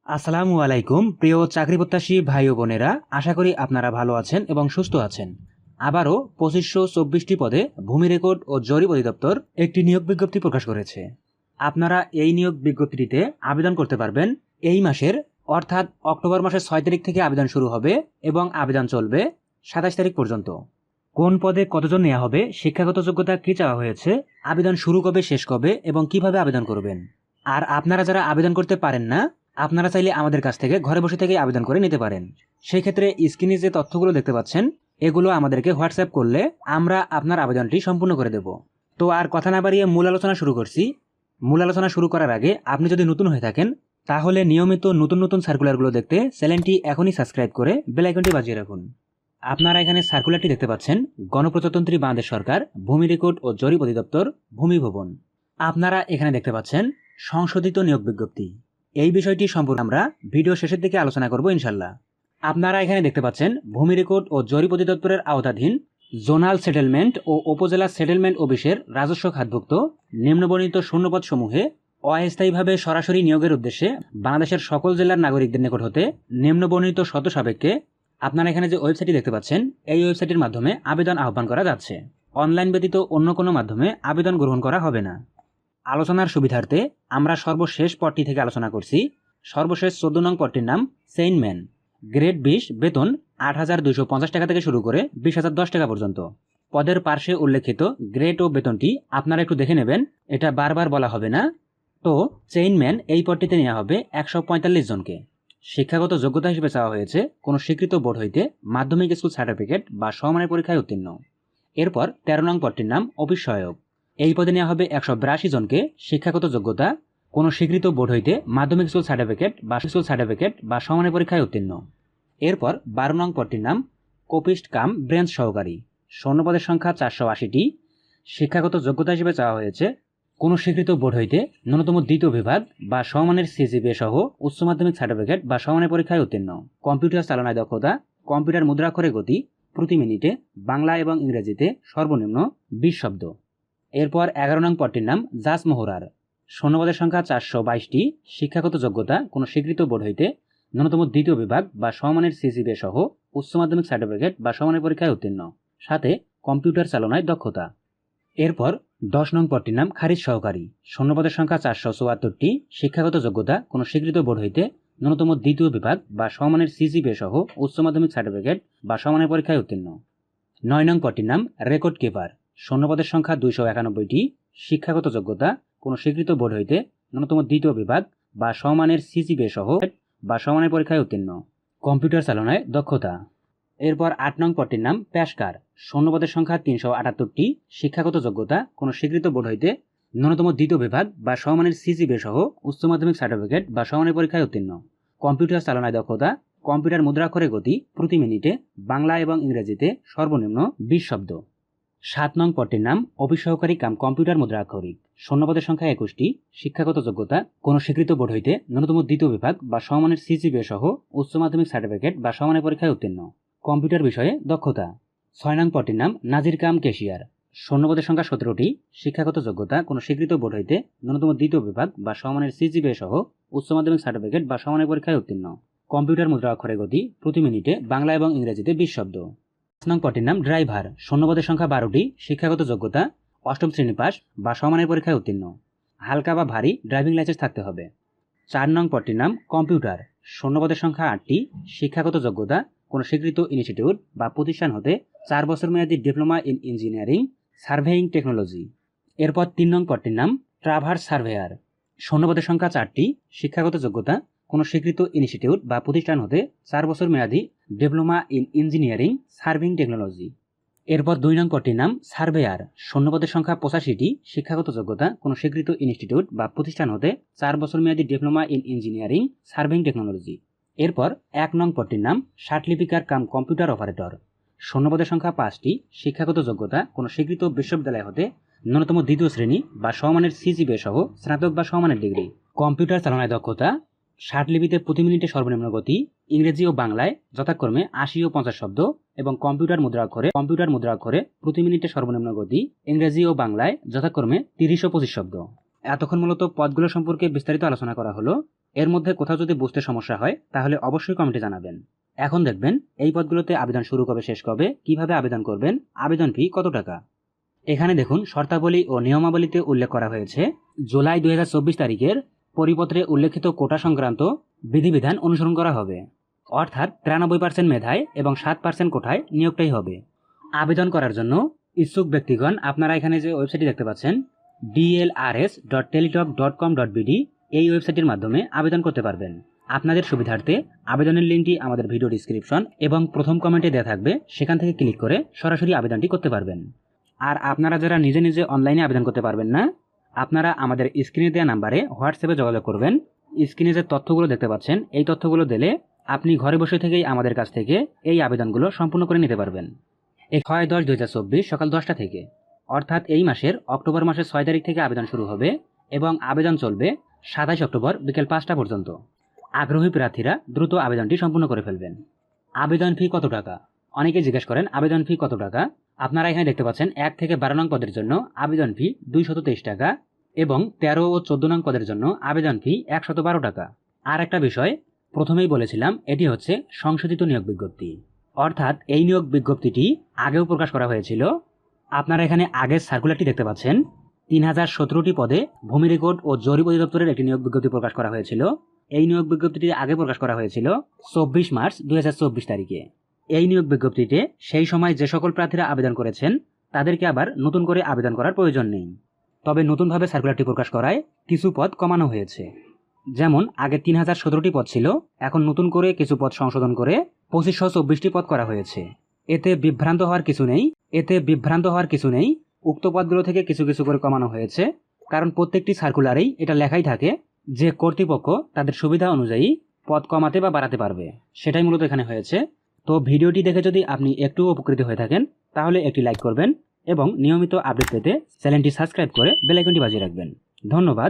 আসসালামু আলাইকুম প্রিয় চাকরি প্রত্যাশী ভাই ও বোনেরা, আশা করি আপনারা ভালো আছেন এবং সুস্থ আছেন। আবারও 2524টি পদে ভূমি রেকর্ড ও জরিপ অধিদপ্তর একটি নিয়োগ বিজ্ঞপ্তি প্রকাশ করেছে। আপনারা এই নিয়োগ বিজ্ঞপ্তিটিতে আবেদন করতে পারবেন এই মাসের, অর্থাৎ অক্টোবর মাসের 6 তারিখ থেকে আবেদন শুরু হবে এবং আবেদন চলবে 27 তারিখ পর্যন্ত। কোন পদে কতজন নেওয়া হবে, শিক্ষাগত যোগ্যতা কী চাওয়া হয়েছে, আবেদন শুরু কবে শেষ কবে এবং কিভাবে আবেদন করবেন। আর আপনারা যারা আবেদন করতে পারেন না, আপনারা চাইলে আমাদের কাছ থেকে ঘরে বসে থেকে আবেদন করে নিতে পারেন। সেই ক্ষেত্রে স্ক্রিনে যে তথ্যগুলো দেখতে পাচ্ছেন, এগুলো আমাদেরকে হোয়াটসঅ্যাপ করলে আমরা আপনার আবেদনটি সম্পূর্ণ করে দেব। তো আর কথা না বাড়িয়ে মূল আলোচনা শুরু করছি। মূল আলোচনা শুরু করার আগে আপনি যদি নতুন হয়ে থাকেন, তাহলে নিয়মিত নতুন নতুন সার্কুলারগুলো দেখতে চ্যানেলটি এখনই সাবস্ক্রাইব করে বেল আইকনটি বাজিয়ে রাখুন। আপনারা এখানে সার্কুলারটি দেখতে পাচ্ছেন, গণপ্রজাতন্ত্রী বাংলাদেশ সরকার ভূমি রেকর্ড ও জরিপ অধিদপ্তর, ভূমি ভবন। আপনারা এখানে দেখতে পাচ্ছেন সংশোধিত নিয়োগ বিজ্ঞপ্তি। এই বিষয়টি সম্পর্কে আমরা ভিডিও শেষের দিকে আলোচনা করব ইনশাল্লাহ। আপনারা এখানে দেখতে পাচ্ছেন ভূমি রেকর্ড ও জরিপ অধিদপ্তরের আওতাধীন জোনাল সেটেলমেন্ট ও উপজেলা সেটেলমেন্ট অফিসের রাজস্ব খাতভুক্ত নিম্নবর্ণিত শূন্যপদ সমূহে অস্থায়ীভাবে সরাসরি নিয়োগের উদ্দেশ্যে বাংলাদেশের সকল জেলার নাগরিকদের নিকট হতে নিম্নবর্ণিত শর্ত সাপেক্ষে আপনারা এখানে যে ওয়েবসাইটটি দেখতে পাচ্ছেন, এই ওয়েবসাইটের মাধ্যমে আবেদন আহ্বান করা যাচ্ছে। অনলাইন ব্যতীত অন্য কোনো মাধ্যমে আবেদন গ্রহণ করা হবে না। আলোচনার সুবিধার্থে আমরা সর্বশেষ পদটি থেকে আলোচনা করছি। সর্বশেষ 14 নং পদটির নাম চেইনম্যান। গ্রেড 20, বেতন 8,250 টাকা থেকে শুরু করে 20,010 টাকা পর্যন্ত। পদের পার্শ্বে উল্লেখিত গ্রেড ও বেতনটি আপনারা একটু দেখে নেবেন, এটা বারবার বলা হবে না। তো চেইনম্যান এই পদটিতে নেওয়া হবে 145 জনকে। শিক্ষাগত যোগ্যতা হিসেবে চাওয়া হয়েছে কোনো স্বীকৃত বোর্ড হইতে মাধ্যমিক স্কুল সার্টিফিকেট বা সমমানের পরীক্ষায় উত্তীর্ণ। এরপর 13 নং পদটির নাম অফিস সহায়ক। এই পদে নেওয়া হবে 182 জনকে। শিক্ষাগত যোগ্যতা কোনো স্বীকৃত বোর্ড হইতে মাধ্যমিক স্কুল সার্টিফিকেট বা সমমানের পরীক্ষায় উত্তীর্ণ। এরপর 12 নং পদটির নাম কপিস্ট কাম ব্রাঞ্চ সহকারী। শূন্যপদের সংখ্যা 480টি। শিক্ষাগত যোগ্যতা হিসেবে চাওয়া হয়েছে কোনো স্বীকৃত বোর্ড হইতে ন্যূনতম দ্বিতীয় বিভাগ বা সমমানের সিজিপিএ সহ উচ্চ মাধ্যমিক সার্টিফিকেট বা সমমানের পরীক্ষায় উত্তীর্ণ। কম্পিউটার চালনায় দক্ষতা, কম্পিউটার মুদ্রাক্ষরে গতি প্রতি মিনিটে বাংলা এবং ইংরেজিতে সর্বনিম্ন 20 শব্দ। এরপর 11 নং পদটির নাম জাজ মোহরার। শূন্যপদের সংখ্যা 422টি। শিক্ষাগত যোগ্যতা কোনো স্বীকৃত বোর্ড হইতে ন্যূনতম দ্বিতীয় বিভাগ বা সমমানের সিজিপিএ সহ উচ্চ মাধ্যমিক সার্টিফিকেট বা সমমানের পরীক্ষায় উত্তীর্ণ, সাথে কম্পিউটার চালনায় দক্ষতা। এরপর 10 নং পদটির নাম খারিজ সহকারী। শূন্যপদের সংখ্যা 474টি। শিক্ষাগত যোগ্যতা কোনো স্বীকৃত বোর্ড হইতে ন্যূনতম দ্বিতীয় বিভাগ বা সমমানের সিজিপিএ সহ উচ্চ মাধ্যমিক সার্টিফিকেট বা সমমানের পরীক্ষায় উত্তীর্ণ। 9 নং পদটির নাম রেকর্ড কিপার। শূন্যপদের সংখ্যা 291টি। শিক্ষাগত যোগ্যতা কোনো স্বীকৃত বোর্ড হইতে ন্যূনতম দ্বিতীয় বিভাগ বা সমমানের সিজিপিএ সহ বা সমমানের পরীক্ষায় উত্তীর্ণ, কম্পিউটার চালনায় দক্ষতা। এরপর 8 নং পদটির নাম পেশকার। শূন্যপদের সংখ্যা 378টি। শিক্ষাগত যোগ্যতা কোনো স্বীকৃত বোর্ড হইতে ন্যূনতম দ্বিতীয় বিভাগ বা সমমানের সিজিপিএ সহ উচ্চ মাধ্যমিক সার্টিফিকেট বা সমমানের পরীক্ষায় উত্তীর্ণ, কম্পিউটার চালনায় দক্ষতা, কম্পিউটার মুদ্রাক্ষরে গতি প্রতি মিনিটে বাংলা এবং ইংরেজিতে সর্বনিম্ন 20 শব্দ। 7 নং পদটির নাম অফিস সহকারী কাম কম্পিউটার মুদ্রাক্ষরিক। শূন্যপদের সংখ্যা 21টি। শিক্ষাগত যোগ্যতা কোনো স্বীকৃত বোর্ড হইতে ন্যূনতম দ্বিতীয় বিভাগ বা সমমানের সিজিপিএ সহ উচ্চ মাধ্যমিক সার্টিফিকেট বা সমমানের পরীক্ষায় উত্তীর্ণ, কম্পিউটার বিষয়ে দক্ষতা। 6 নং পদটির নাম নাজির কাম ক্যাশিয়ার। শূন্যপদের সংখ্যা 17টি। শিক্ষাগত যোগ্যতা কোনো স্বীকৃত বোর্ড হইতে ন্যূনতম দ্বিতীয় বিভাগ বা সমমানের সিজিপিএ সহ উচ্চ মাধ্যমিক সার্টিফিকেট বা সমমানের পরীক্ষায় উত্তীর্ণ, কম্পিউটার মুদ্রাক্ষরে গতি প্রতি মিনিটে বাংলা এবং ইংরেজিতে 20 শব্দ। 5 নং পদটির নাম ড্রাইভার। শূন্যপদের সংখ্যা 12টি। শিক্ষাগত যোগ্যতা 8ম শ্রেণী পাস বা সমমানের পরীক্ষায় উত্তীর্ণ, হালকা বা ভারী ড্রাইভিং লাইসেন্স থাকতে হবে। 4 নং পদটির নাম কম্পিউটার। শূন্যপদের সংখ্যা 8টি। শিক্ষাগত যোগ্যতা কোনো স্বীকৃত ইনস্টিটিউট বা প্রতিষ্ঠান হতে 4 বছর মেয়াদী diploma in engineering surveying technology. এরপর 3 নং পদটির নাম ট্রাভার্স সার্ভেয়ার। শূন্যপদের সংখ্যা 4টি। শিক্ষাগত যোগ্যতা কোনো স্বীকৃত ইনস্টিটিউট বা প্রতিষ্ঠান হতে 4 বছর মেয়াদী diploma in engineering serving technology. এরপর 2 নং পদটির নাম সার্ভেয়ার। শূন্যপদের সংখ্যা 85টি। শিক্ষাগত যোগ্যতা কোনো স্বীকৃত ইনস্টিটিউট বা প্রতিষ্ঠান হতে 4 বছর মেয়াদী diploma in engineering serving technology. এরপর 1 নং পদটির নাম সার্টিফিকার কাম কম্পিউটার অপারেটর। শূন্যপদের সংখ্যা 5টি। শিক্ষাগত যোগ্যতা কোনো স্বীকৃত বিশ্ববিদ্যালয় হতে ন্যূনতম দ্বিতীয় শ্রেণী বা সমমানের সিজিপিএ সহ স্নাতক বা সমমানের ডিগ্রি, কম্পিউটার চালনায় দক্ষতা, ষাটলিপিতে প্রতি মিনিটে সর্বনিম্ন গতি, ইংরেজি ও বাংলায় যথাক্রমে 80 ও 50 শব্দ এবং কম্পিউটার মুদ্রাক্ষরে প্রতি মিনিটে সর্বনিম্ন গতি, ইংরেজি ও বাংলায় যথাক্রমে 30 ও 25 শব্দ। এতক্ষণ মূলত পদগুলো সম্পর্কে বিস্তারিত আলোচনা করা হলো। এর মধ্যে কোথাও যদি বুঝতে সমস্যা হয় তাহলে অবশ্যই কমেন্টে জানাবেন। এখন দেখবেন এই পদগুলোতে আবেদন শুরু কবে শেষ কবে, কিভাবে আবেদন করবেন, আবেদন ফি কত টাকা। এখানে দেখুন শর্তাবলী ও নিয়মাবলীতে উল্লেখ করা হয়েছে জুলাই 2024 তারিখের পরিপত্রে উল্লেখিত কোটা সংক্রান্ত বিধিবিধান অনুসরণ করা হবে, অর্থাৎ 93% মেধায় এবং 7% কোটায় নিয়োগটাই হবে। আবেদন করার জন্য ইচ্ছুক ব্যক্তিগণ আপনারা এখানে যে ওয়েবসাইটটি দেখতে পাচ্ছেন dlrs.teletalk.com.bd এই ওয়েবসাইটের মাধ্যমে আবেদন করতে পারবেন। আপনাদের সুবিধার্থে আবেদনের লিঙ্কটি আমাদের ভিডিও ডিসক্রিপশন এবং প্রথম কমেন্টে দেওয়া থাকবে, সেখান থেকে ক্লিক করে সরাসরি আবেদনটি করতে পারবেন। আর আপনারা যারা নিজে নিজে অনলাইনে আবেদন করতে পারবেন না, আপনারা আমাদের স্ক্রিনে দেওয়া নাম্বারে হোয়াটসঅ্যাপে যোগাযোগ করবেন। স্ক্রিনে যে তথ্যগুলো দেখতে পাচ্ছেন এই তথ্যগুলো দিলে আপনি ঘরে বসে থেকেই আমাদের কাছ থেকে এই আবেদনগুলো সম্পূর্ণ করে নিতে পারবেন। 6/10/2024 সকাল 10টা থেকে, অর্থাৎ এই মাসের অক্টোবর মাসের 6 তারিখ থেকে আবেদন শুরু হবে এবং আবেদন চলবে 27 অক্টোবর বিকেল 5টা পর্যন্ত। আগ্রহী প্রার্থীরা দ্রুত আবেদনটি সম্পূর্ণ করে ফেলবেন। আবেদন ফি কত টাকা? অনেকে জিজ্ঞেস করেন আবেদন ফি কত টাকা। আপনারা এখানে দেখতে পাচ্ছেন 1 থেকে 12 নং পদের জন্য আবেদন ফি 223 টাকা এবং 13 ও 14 নং পদের জন্য আবেদন ফি 112 টাকা। আর একটা বিষয় প্রথমেই বলেছিলাম, এটি হচ্ছে সংশোধিত নিয়োগ বিজ্ঞপ্তি, অর্থাৎ এই নিয়োগ বিজ্ঞপ্তিটি আগেও প্রকাশ করা হয়েছিল। আপনারা এখানে আগের সার্কুলারটি দেখতে পাচ্ছেন 3017টি পদে ভূমি রেকর্ড ও জরিপ অধিদপ্তরের একটি নিয়োগ বিজ্ঞপ্তি প্রকাশ করা হয়েছিল। এই নিয়োগ বিজ্ঞপ্তিটি আগে প্রকাশ করা হয়েছিল 24 মার্চ 2024 তারিখে। এই নিয়োগ বিজ্ঞপ্তিতে সেই সময় যে সকল প্রার্থীরা আবেদন করেছেন তাদেরকে আবার নতুন করে আবেদন করার প্রয়োজন নেই। তবে নতুনভাবে সার্কুলারটি প্রকাশ করায় কিছু পদ কমানো হয়েছে। যেমন আগে 3017টি পদ ছিল, এখন নতুন করে কিছু পদ সংশোধন করে 2524টি পদ করা হয়েছে। এতে বিভ্রান্ত হওয়ার কিছু নেই। উক্ত পদগুলো থেকে কিছু কিছু করে কমানো হয়েছে, কারণ প্রত্যেকটি সার্কুলারেই এটা লেখাই থাকে যে কর্তৃপক্ষ তাদের সুবিধা অনুযায়ী পদ কমাতে বা বাড়াতে পারবে, সেটাই মূলত এখানে হয়েছে। তো ভিডিওটি দেখে যদি আপনি একটু উপকৃত হয়ে থাকেন তাহলে একটি লাইক করবেন এবং নিয়মিত আপডেট পেতে চ্যানেলটি সাবস্ক্রাইব করে বেল আইকনটি বাজিয়ে রাখবেন। ধন্যবাদ।